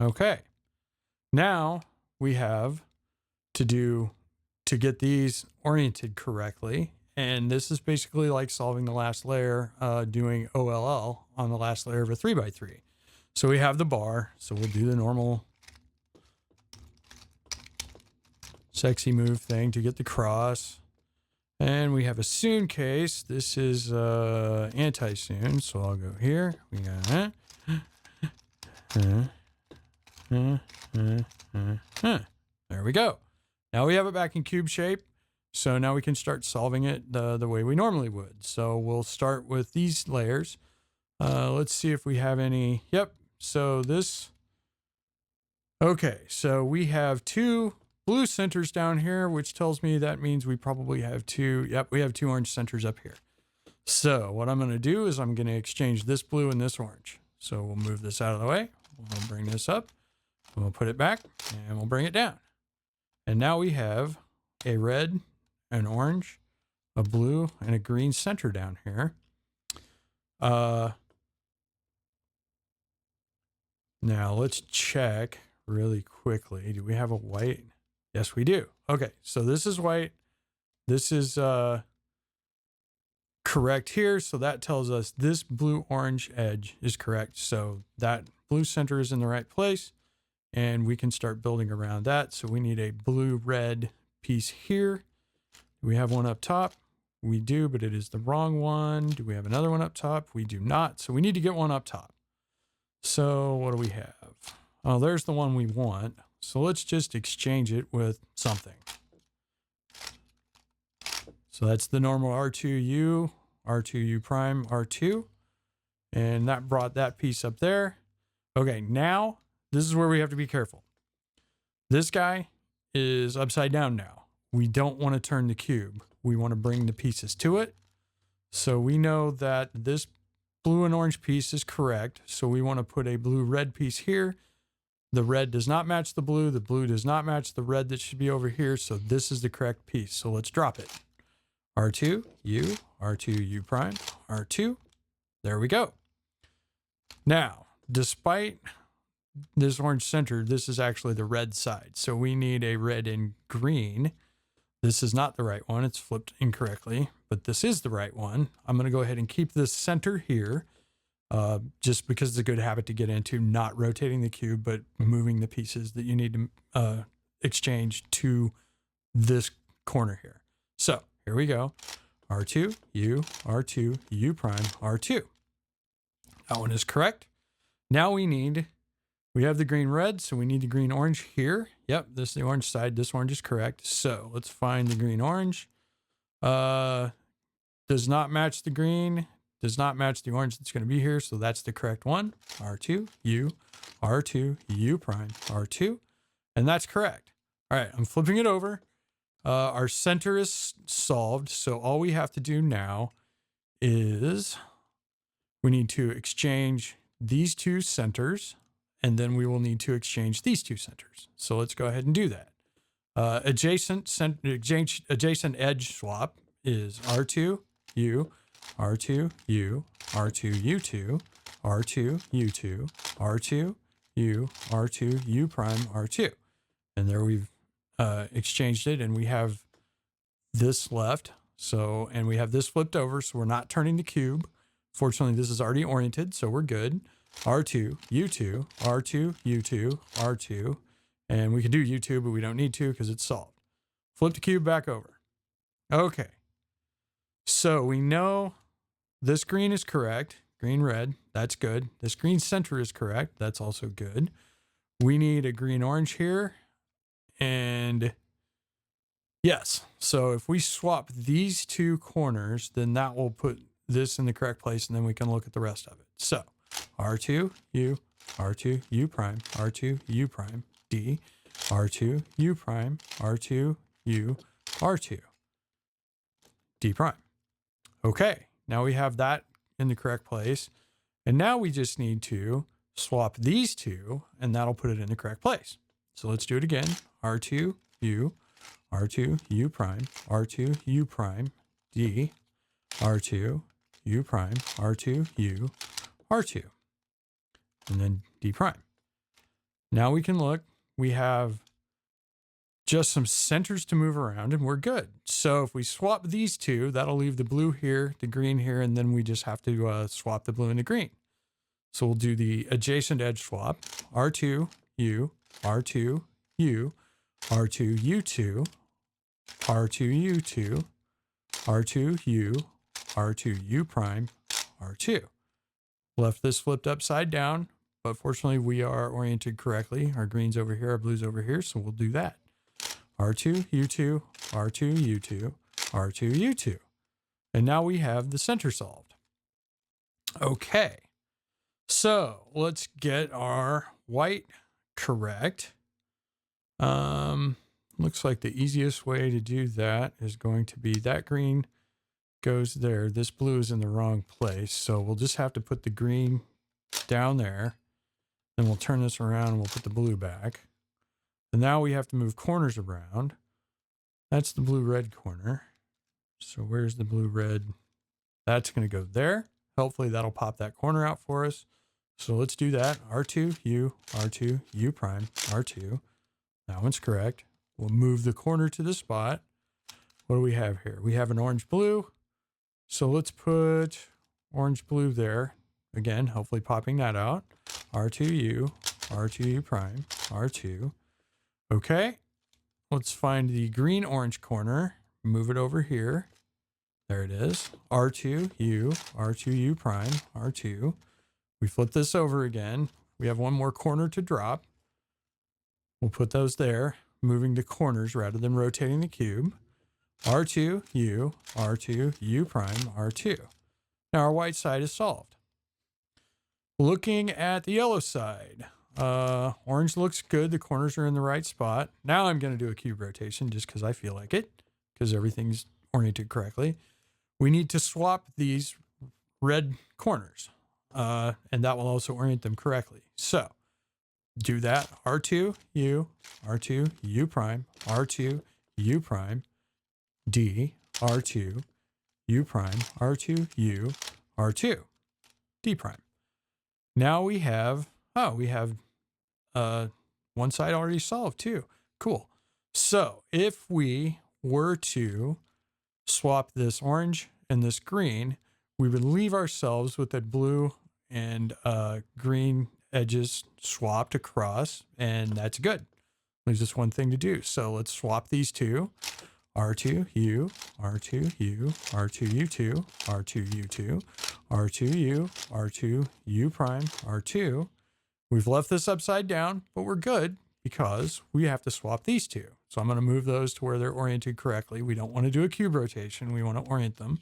[SPEAKER 1] Okay, now we have to get these oriented correctly. And this is basically like solving the last layer, doing OLL on the last layer of a 3x3. So we have the bar, so we'll do the normal sexy move thing to get the cross. And we have a soon case. This is anti-soon, so I'll go here. We got there we go. Now we have it back in cube shape. So now we can start solving it the way we normally would. So we'll start with these layers. Let's see if we have any. Yep. So this. Okay. So we have 2 blue centers down here, which tells me that means we probably have 2. Yep. We have 2 orange centers up here. So what I'm going to do is I'm going to exchange this blue and this orange. So we'll move this out of the way. We'll bring this up. We'll put it back and we'll bring it down. And now we have a red, an orange, a blue, and a green center down here. Now let's check really quickly. Do we have a white? Yes, we do. Okay, so this is white. This is correct here. So that tells us this blue-orange edge is correct. So that blue center is in the right place. And we can start building around that. So we need a blue-red piece here. Do we have one up top? We do, but it is the wrong one. Do we have another one up top? We do not. So we need to get one up top. So what do we have? Oh, there's the one we want. So let's just exchange it with something. So that's the normal R2U, R2U prime, R2. And that brought that piece up there. Okay, now this is where we have to be careful. This guy is upside down now. We don't want to turn the cube. We want to bring the pieces to it. So we know that this blue and orange piece is correct. So we want to put a blue-red piece here. The red does not match the blue. The blue does not match the red that should be over here. So this is the correct piece. So let's drop it. R2, U, R2, U prime, R2. There we go. Now, despite this orange center, this is actually the red side. So we need a red and green. This is not the right one. It's flipped incorrectly, but this is the right one. I'm going to go ahead and keep this center here, just because it's a good habit to get into, not rotating the cube, but moving the pieces that you need to exchange to this corner here. So here we go. R2, U, R2, U prime, R2. That one is correct. Now we have the green red, so we need the green orange here. Yep, this is the orange side. This orange is correct. So let's find the green orange. Does not match the green. Does not match the orange that's going to be here. So that's the correct one. R2, U, R2, U prime, R2. And that's correct. All right, I'm flipping it over. Our center is solved. So all we have to do now is we need to exchange these 2 centers. And then we will need to exchange these 2 centers. So let's go ahead and do that. Adjacent edge swap is R2, U, R2, U, R2, U2, R2, U2, R2, U, R2, U prime, R2. And there we've exchanged it, and we have this left. So, and we have this flipped over, so we're not turning the cube. Fortunately, this is already oriented, so we're good. R2, U2, R2, U2, R2, And we can do U2, but we don't need to because it's solved. Flip the cube back over. Okay. So we know this green is correct. Green, red, that's good. This green center is correct. That's also good. We need a green, orange here. And yes, so if we swap these two corners, then that will put this in the correct place, and then we can look at the rest of it. So R2, U, R2, U prime, R2, U prime, D, R2, U prime, R2, U, R2, D prime. Okay, now we have that in the correct place. And now we just need to swap these two, and that'll put it in the correct place. So let's do it again. R2, U, R2, U prime, R2, U prime, D, R2, U prime, R2, U, R2, and then D prime. Now we can look. We have just some centers to move around, and we're good. So if we swap these two, that'll leave the blue here, the green here, and then we just have to swap the blue and the green. So we'll do the adjacent edge swap. R2, U, R2, U, R2, U2, R2, U2, R2, U, R2, U prime, R2. Left this flipped upside down, but fortunately we are oriented correctly. Our green's over here, our blue's over here, so we'll do that. R2, U2, R2, U2, R2, U2. And now we have the center solved. Okay. So let's get our white correct. Looks like the easiest way to do that is going to be that green goes there. This blue is in the wrong place. So we'll just have to put the green down there. Then we'll turn this around and we'll put the blue back. And now we have to move corners around. That's the blue-red corner. So where's the blue-red? That's going to go there. Hopefully that'll pop that corner out for us. So let's do that. R2, U, R2, U prime, R2. That one's correct. We'll move the corner to the spot. What do we have here? We have an orange-blue. So let's put orange-blue there. Again, hopefully popping that out. R2U, R2U prime, R2. Okay. Let's find the green-orange corner. Move it over here. There it is. R2U, R2U prime, R2. We flip this over again. We have one more corner to drop. We'll put those there, moving the corners rather than rotating the cube. R2, U, R2, U prime, R2. Now our white side is solved. Looking at the yellow side, orange looks good. The corners are in the right spot. Now I'm going to do a cube rotation just because I feel like it, because everything's oriented correctly. We need to swap these red corners, and that will also orient them correctly. So do that. R2, U, R2, U prime, R2, U prime, D, R2, U prime, R2, U, R2, D prime. Now we have, one side already solved too. Cool. So if we were to swap this orange and this green, we would leave ourselves with that blue and green edges swapped across, and that's good. Leaves us one thing to do. So let's swap these two. R2U, R2U, R2U2, R2U2, R2U, R2U prime, R2. We've left this upside down, but we're good because we have to swap these two. So I'm going to move those to where they're oriented correctly. We don't want to do a cube rotation. We want to orient them.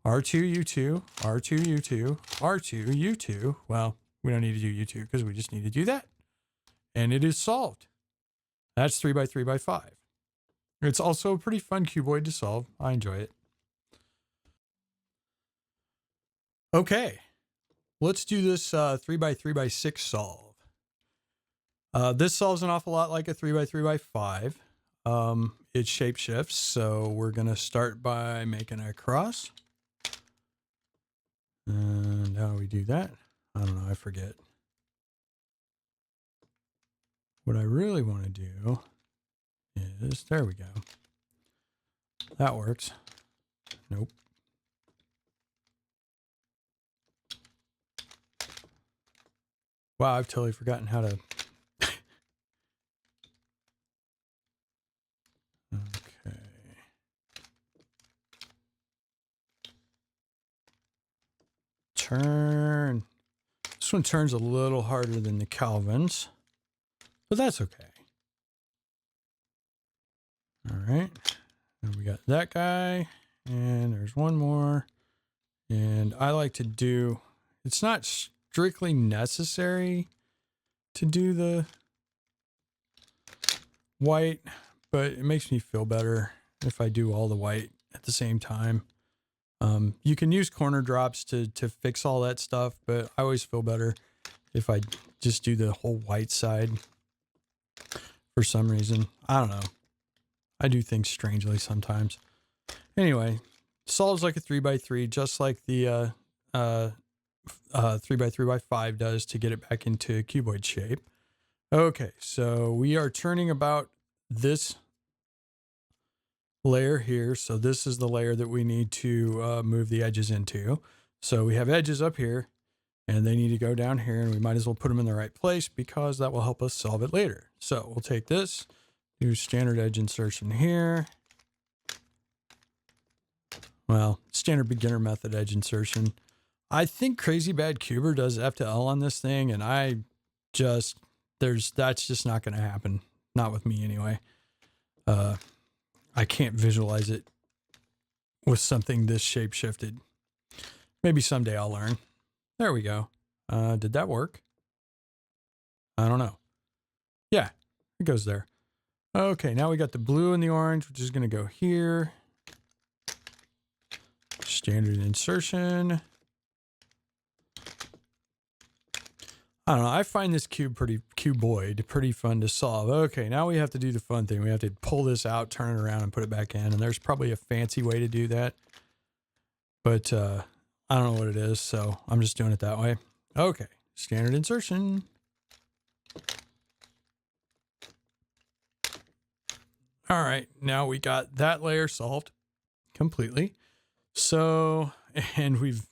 [SPEAKER 1] R2U2, R2U2, R2U2. Well, we don't need to do U2 because we just need to do that. And it is solved. That's 3 by 3 by 5. It's also a pretty fun cuboid to solve. I enjoy it. Okay, let's do this 3 by 3 by 6 solve. This solves an awful lot like a 3 by 3 by 5. It shape shifts, so we're going to start by making a cross. And how do we do that? I don't know, I forget. What I really want to do is, there we go. That works. Nope. Wow, I've totally forgotten how to turn. This one turns a little harder than the Calvin's, but that's okay. All right. And we got that guy, and there's one more. And I like to do, it's not strictly necessary to do the white, but it makes me feel better if I do all the white at the same time. You can use corner drops to fix all that stuff, but I always feel better if I just do the whole white side for some reason. I don't know. I do things strangely sometimes. Anyway, solves like a 3x3, just like the 3x3x5 does to get it back into cuboid shape. Okay, so we are turning about this layer here. So this is the layer that we need to move the edges into. So we have edges up here, and they need to go down here, and we might as well put them in the right place because that will help us solve it later. So we'll take this, do standard edge insertion here. Well, standard beginner method edge insertion. I think Crazy Bad Cuber does F to L on this thing, and that's just not going to happen. Not with me anyway. I can't visualize it with something this shape shifted. Maybe someday I'll learn. There we go. Did that work? I don't know. Yeah, it goes there. Okay, now we got the blue and the orange, which is going to go here. Standard insertion. I don't know. I find this cuboid pretty fun to solve. Okay, now we have to do the fun thing. We have to pull this out, turn it around, and put it back in. And there's probably a fancy way to do that. But I don't know what it is, so I'm just doing it that way. Okay, standard insertion. All right, now we got that layer solved completely. So, and we've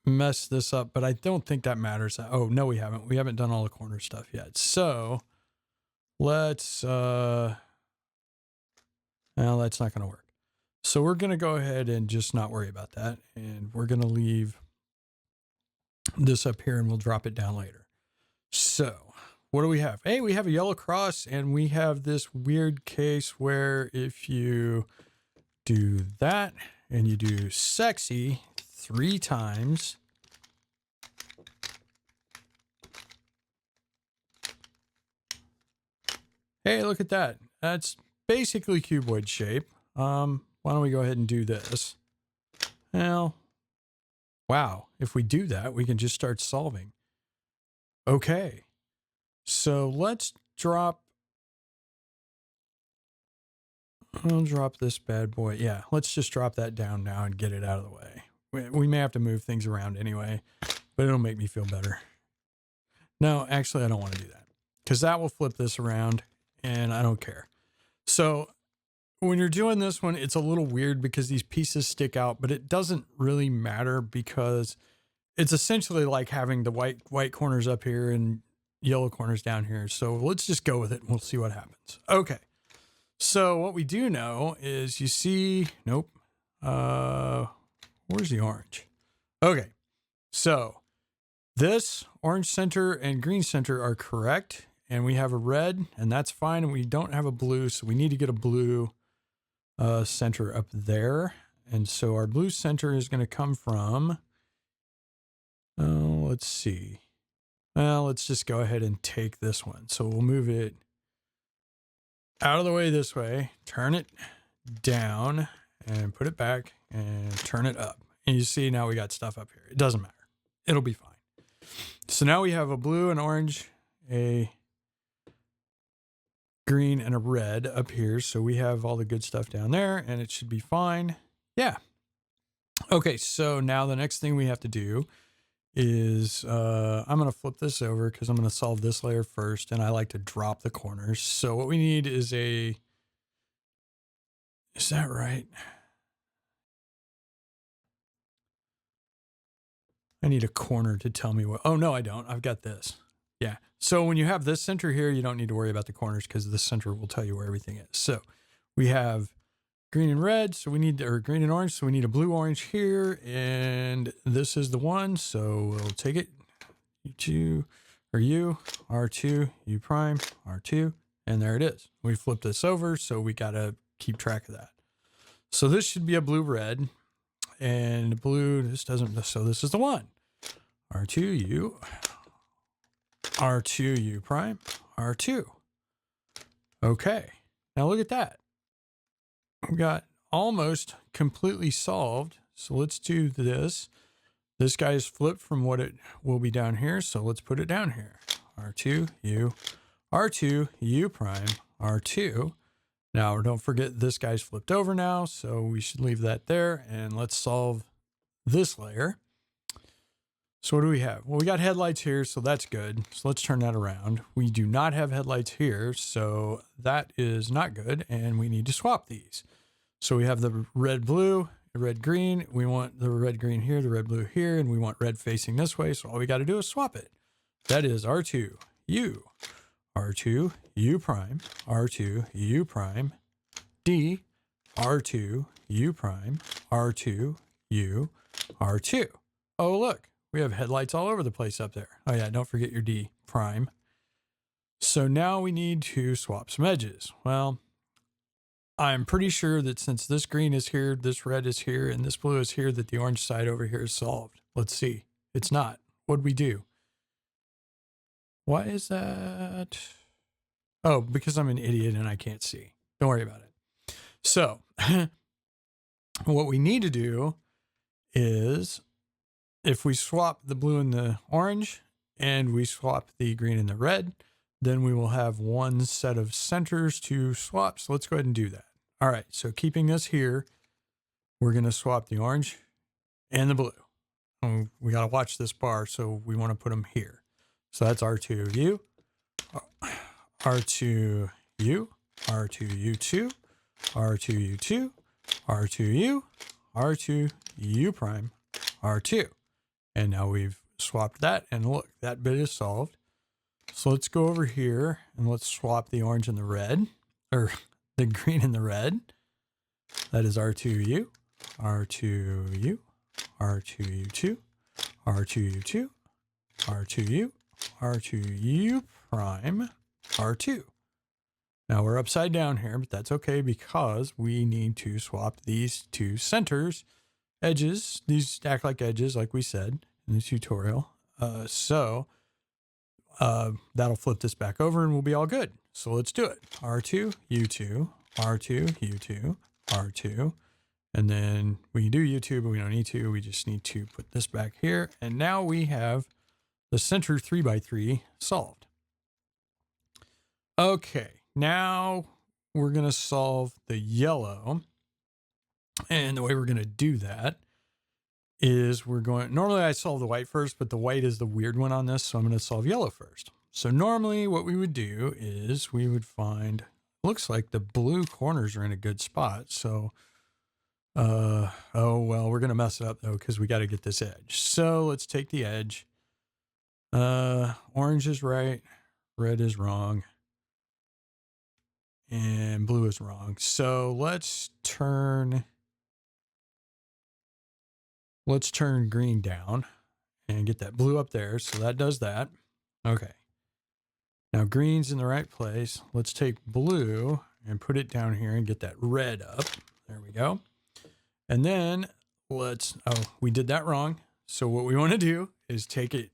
[SPEAKER 1] messed this up, but I don't think that matters. Oh, no, we haven't. We haven't done all the corner stuff yet. So let's, well, that's not going to work. So we're going to go ahead and just not worry about that. And we're going to leave this up here and we'll drop it down later. So what do we have? Hey, we have a yellow cross, and we have this weird case where if you do that and you do sexy 3 times, hey, look at that. That's basically cuboid shape. Why don't we go ahead and do this? Well, wow. If we do that, we can just start solving. Okay. So let's drop. I'll drop this bad boy. Yeah, let's just drop that down now and get it out of the way. We may have to move things around anyway, but it'll make me feel better. No, actually, I don't want to do that because that will flip this around and I don't care. So when you're doing this one, it's a little weird because these pieces stick out, but it doesn't really matter because it's essentially like having the white corners up here and yellow corners down here. So let's just go with it and we'll see what happens. Okay. So what we do know is you see, nope. Where's the orange? Okay. So this orange center and green center are correct. And we have a red, and that's fine. And we don't have a blue, so we need to get a blue center up there. And so our blue center is going to come from, let's see. Well, let's just go ahead and take this one. So we'll move it out of the way this way, turn it down, and put it back, and turn it up. And you see now we got stuff up here. It doesn't matter. It'll be fine. So now we have a blue, an orange, a green, and a red up here. So we have all the good stuff down there, and it should be fine. Yeah. Okay, so now the next thing we have to do is I'm going to flip this over because I'm going to solve this layer first, and I like to drop the corners. So what we need is is that right? I need a corner to tell me what, oh no, I don't. I've got this. Yeah. So when you have this center here, you don't need to worry about the corners because the center will tell you where everything is. So we have green and red. So we need, or green and orange. So we need a blue orange here. And this is the one. So we'll take it. U2 or U, R2, U prime, R2. And there it is. We flipped this over. So we got to keep track of that. So this should be a blue red. And blue, this doesn't, so this is the one. R2, U, R2, U prime, R2. Okay. Now look at that. We got almost completely solved. So let's do this. This guy is flipped from what it will be down here. So let's put it down here. R2, U, R2, U prime, R2. Now don't forget this guy's flipped over now. So we should leave that there. And let's solve this layer. So what do we have? Well, we got headlights here, so that's good. So let's turn that around. We do not have headlights here, so that is not good, and we need to swap these. So we have the red, blue, the red, green. We want the red, green here, the red, blue here, and we want red facing this way, so all we got to do is swap it. That is R2, U, R2, U prime, R2, U prime, D, R2, U prime, R2, U, R2. Oh, look. We have headlights all over the place up there. Oh yeah, don't forget your D prime. So now we need to swap some edges. Well, I'm pretty sure that since this green is here, this red is here, and this blue is here, that the orange side over here is solved. Let's see. It's not. What'd we do? Why is that? Oh, because I'm an idiot and I can't see. Don't worry about it. So what we need to do is, if we swap the blue and the orange and we swap the green and the red, then we will have one set of centers to swap. So let's go ahead and do that. All right. So keeping this here, we're going to swap the orange and the blue. Oh, we got to watch this bar. So we want to put them here. So that's R2U, R2U, R2U2, R2U2, R2U, R2U prime, R2. And now we've swapped that, and look, that bit is solved. So let's go over here and let's swap the orange and the red, or the green and the red. That is R2U, R2U, R2U2, R2U2, R2U, R2U prime, R2. Now we're upside down here, but that's okay because we need to swap these two centers. Edges, these act like edges, like we said in the tutorial. So that'll flip this back over and we'll be all good. So let's do it. R2, U2, R2, U2, R2. And then we can do U2, but we don't need to. We just need to put this back here. And now we have the center 3x3 solved. Okay, now we're going to solve the yellow. And the way we're going to do that is normally I solve the white first, but the white is the weird one on this. So I'm going to solve yellow first. So normally what we would do is we would find, looks like the blue corners are in a good spot. So, oh, well, we're going to mess it up though, because we got to get this edge. So let's take the edge. Orange is right. Red is wrong. And blue is wrong. So let's turn green down and get that blue up there. So that does that. Okay. Now green's in the right place. Let's take blue and put it down here and get that red up. There we go. And then we did that wrong. So what we want to do is take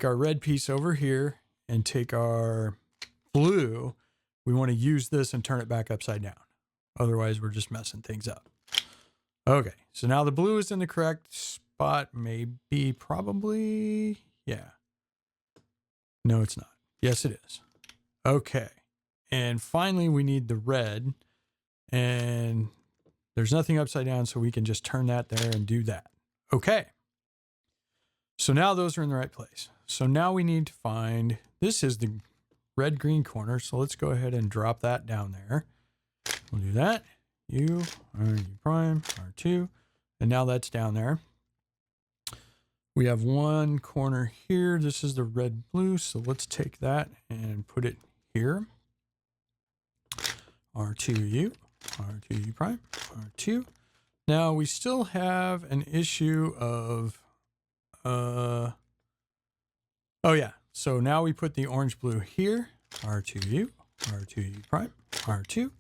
[SPEAKER 1] our red piece over here and take our blue. We want to use this and turn it back upside down. Otherwise we're just messing things up. Okay, so now the blue is in the correct spot. Maybe, probably, yeah. No, it's not. Yes, it is. Okay, and finally we need the red. And there's nothing upside down, so we can just turn that there and do that. Okay, so now those are in the right place. So now we need to find, this is the red-green corner, so let's go ahead and drop that down there. We'll do that. U, U prime, R2, and now that's down there. We have one corner here. This is the red blue, so let's take that and put it here. R2U, R2 U prime, R2. Now we still have an issue of, oh yeah. So now we put the orange blue here, R2U, R2U prime, R2.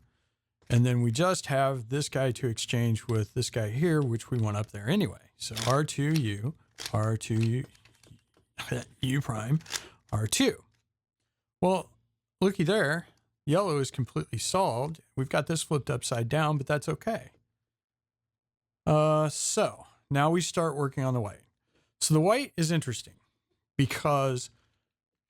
[SPEAKER 1] And then we just have this guy to exchange with this guy here, which we want up there anyway. So R2U, R2U, U prime, R2. Well, looky there. Yellow is completely solved. We've got this flipped upside down, but that's okay. So now we start working on the white. So the white is interesting because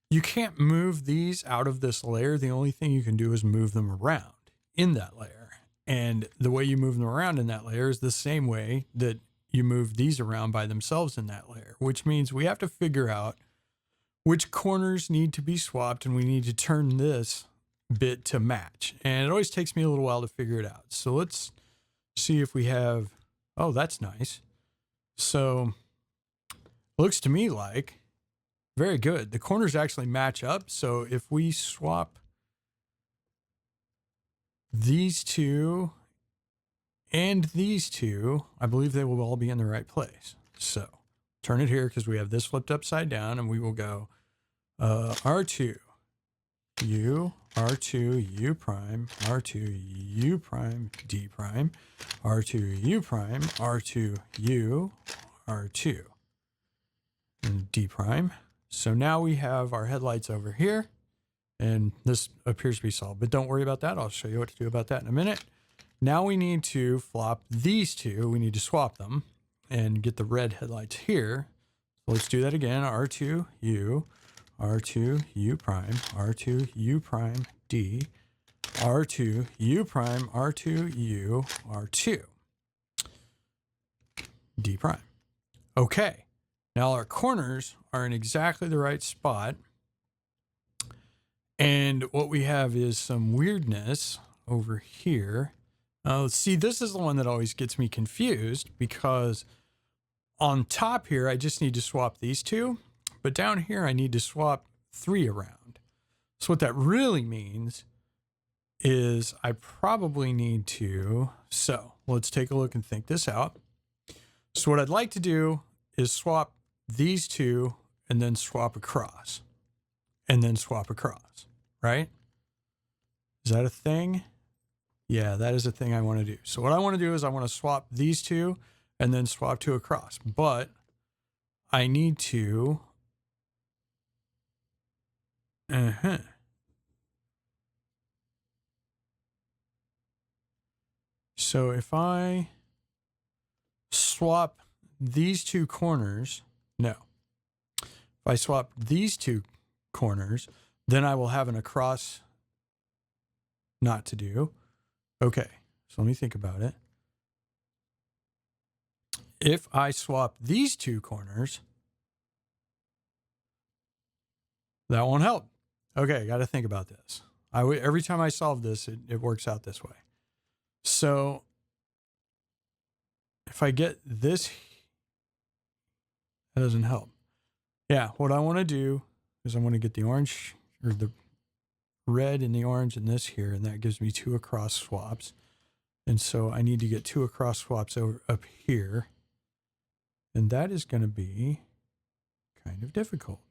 [SPEAKER 1] you can't move these out of this layer. The only thing you can do is move them around in that layer. And the way you move them around in that layer is the same way that you move these around by themselves in that layer, which means we have to figure out which corners need to be swapped, and we need to turn this bit to match. And it always takes me a little while to figure it out. So let's see if we have, oh, that's nice. So looks to me like very good. The corners actually match up. So if we swap these two and these two, I believe they will all be in the right place. So turn it here because we have this flipped upside down, and we will go R2, U, R2, U prime, R2, U prime, D prime, R2, U prime, R2, U, R2, and D prime. So now we have our headlights over here, and this appears to be solved, but don't worry about that. I'll show you what to do about that in a minute. Now we need to flop these two. We need to swap them and get the red headlights here. So let's do that again. R2, U, R2, U prime, R2, U prime, D, R2, U prime, R2, U, R2, D prime. Okay, now our corners are in exactly the right spot. And what we have is some weirdness over here. See, this is the one that always gets me confused because on top here, I just need to swap these two. But down here, I need to swap 3 around. So what that really means is I probably need to, so let's take a look and think this out. So what I'd like to do is swap these two and then swap across. And then swap across, right? Is that a thing? Yeah, that is a thing I want to do. So what I want to do is I want to swap these two and then swap 2 across. But I need to... So if I swap these 2 corners, no. If I swap these 2 corners, then I will have an across not to do. Okay, so let me think about it. If I swap these 2 corners, that won't help. Okay, I got to think about this. Every time I solve this, it works out this way. So if I get this, that doesn't help. Yeah, what I want to do is I want to get the orange or the red and the orange in this here, and that gives me 2 across swaps. And so I need to get 2 across swaps over up here. And that is going to be kind of difficult.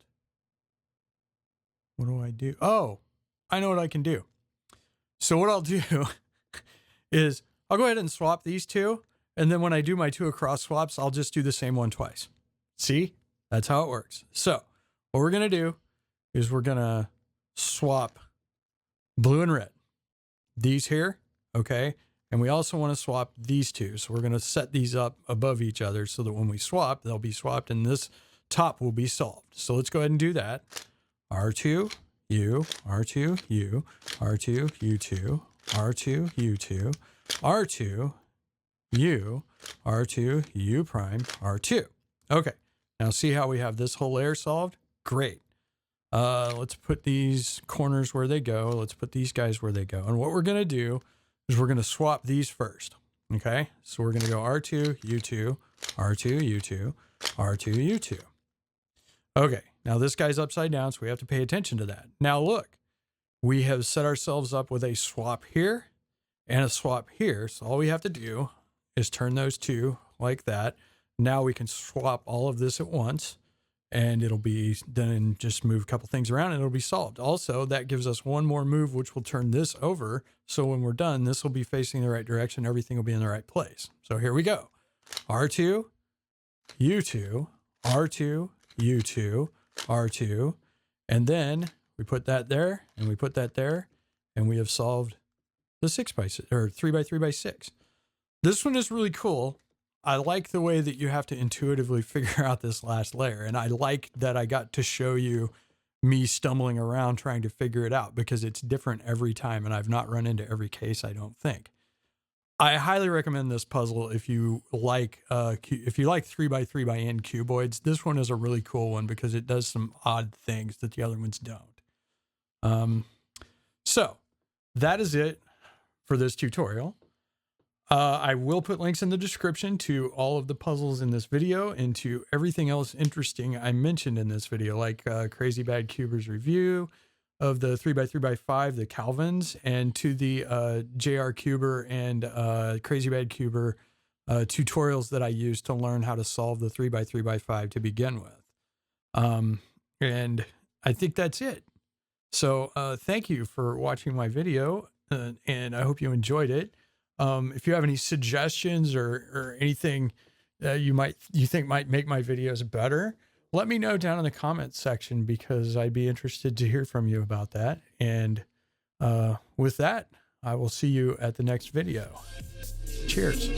[SPEAKER 1] What do I do? Oh, I know what I can do. So what I'll do is I'll go ahead and swap these 2. And then when I do my 2 across swaps, I'll just do the same one twice. See? That's how it works. So what we're going to do is we're going to swap blue and red. These here, okay? And we also want to swap these 2. So we're going to set these up above each other so that when we swap, they'll be swapped and this top will be solved. So let's go ahead and do that. R2, U, R2, U, R2, U2, R2, U2, R2, U, R2, U prime, R2. Okay, now see how we have this whole layer solved? Great. Let's put these corners where they go. Let's put these guys where they go. And what we're going to do is we're going to swap these first. Okay, so we're going to go R2, U2, R2, U2, R2, U2. Okay, now this guy's upside down, so we have to pay attention to that. Now look, we have set ourselves up with a swap here and a swap here. So all we have to do is turn those two like that. Now we can swap all of this at once, and it'll be then just move a couple things around and it'll be solved. Also, that gives us one more move, which will turn this over. So when we're done, this will be facing the right direction. Everything will be in the right place. So here we go. R2, U2, R2, U2, R2. And then we put that there and we put that there, and we have solved the 6x6 or 3x3x6. This one is really cool. I like the way that you have to intuitively figure out this last layer. And I like that I got to show you me stumbling around trying to figure it out, because it's different every time. And I've not run into every case, I don't think. I highly recommend this puzzle if you like 3x3x-N cuboids. This one is a really cool one because it does some odd things that the other ones don't. So that is it for this tutorial. I will put links in the description to all of the puzzles in this video and to everything else interesting I mentioned in this video, like Crazy Bad Cuber's review of the 3x3x5, the Calvins, and to the JR Cuber and Crazy Bad Cuber tutorials that I used to learn how to solve the 3x3x5 to begin with. And I think that's it. So thank you for watching my video, and I hope you enjoyed it. If you have any suggestions or anything that you think might make my videos better, let me know down in the comments section, because I'd be interested to hear from you about that. And with that, I will see you at the next video. Cheers.